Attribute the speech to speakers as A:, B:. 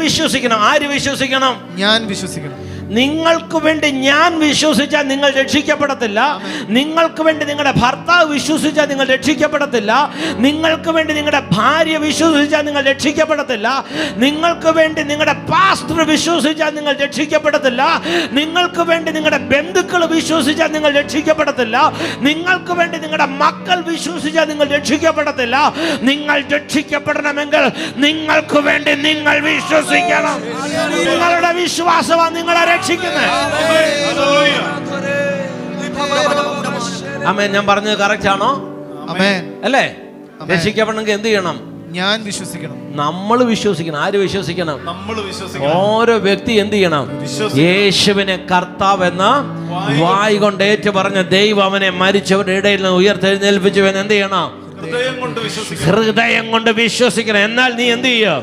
A: വിശ്വസിക്കണം. ആര് വിശ്വസിക്കണം?
B: ഞാൻ വിശ്വസിക്കണം.
A: നിങ്ങൾക്ക് വേണ്ടി ഞാൻ വിശ്വസിച്ചാൽ നിങ്ങൾ രക്ഷിക്കപ്പെടത്തില്ല. നിങ്ങൾക്ക് വേണ്ടി നിങ്ങളുടെ ഭർത്താവ് വിശ്വസിച്ചാൽ നിങ്ങൾ രക്ഷിക്കപ്പെടത്തില്ല. നിങ്ങൾക്ക് വേണ്ടി നിങ്ങളുടെ ഭാര്യ വിശ്വസിച്ചാൽ നിങ്ങൾ രക്ഷിക്കപ്പെടത്തില്ല. നിങ്ങൾക്ക് വേണ്ടി നിങ്ങളുടെ പാസ്റ്റർ വിശ്വസിച്ചാൽ നിങ്ങൾ രക്ഷിക്കപ്പെടത്തില്ല. നിങ്ങൾക്ക് വേണ്ടി നിങ്ങളുടെ ബന്ധുക്കൾ വിശ്വസിച്ചാൽ നിങ്ങൾ രക്ഷിക്കപ്പെടത്തില്ല. നിങ്ങൾക്ക് വേണ്ടി നിങ്ങളുടെ മക്കൾ വിശ്വസിച്ചാൽ നിങ്ങൾ രക്ഷിക്കപ്പെടത്തില്ല. നിങ്ങൾ രക്ഷിക്കപ്പെടണമെങ്കിൽ നിങ്ങൾക്ക് വേണ്ടി നിങ്ങൾ വിശ്വസിക്കണം. നിങ്ങളുടെ വിശ്വാസമാണ് നിങ്ങളെ രക്ഷിക്കുന്നത്. ആമേൻ. ഞാൻ പറഞ്ഞത് കറക്റ്റ് ആണോ?
B: ആമേൻ
A: അല്ലേ? രക്ഷിക്കപ്പെടണമെങ്കിൽ എന്ത് ചെയ്യണം?
B: ഞാൻ വിശ്വസിക്കണം.
A: നമ്മൾ വിശ്വസിക്കണം. ആര് വിശ്വസിക്കണം?
C: നമ്മൾ വിശ്വസിക്കണം.
A: ഓരോ വ്യക്തി എന്ത് ചെയ്യണം? യേശുവിനെ കർത്താവ് എന്ന വായ് കൊണ്ട് ഏറ്റു പറഞ്ഞ ദൈവം അവനെ മരിച്ചവരുടെ ഇടയിൽ നിന്ന് ഉയർത്തെഴുന്നേൽപ്പിച്ചുവെന്ന് എന്ത് ചെയ്യണം? ഹൃദയം കൊണ്ട് വിശ്വസിക്കണം. എന്നാൽ നീ എന്ത് ചെയ്യും?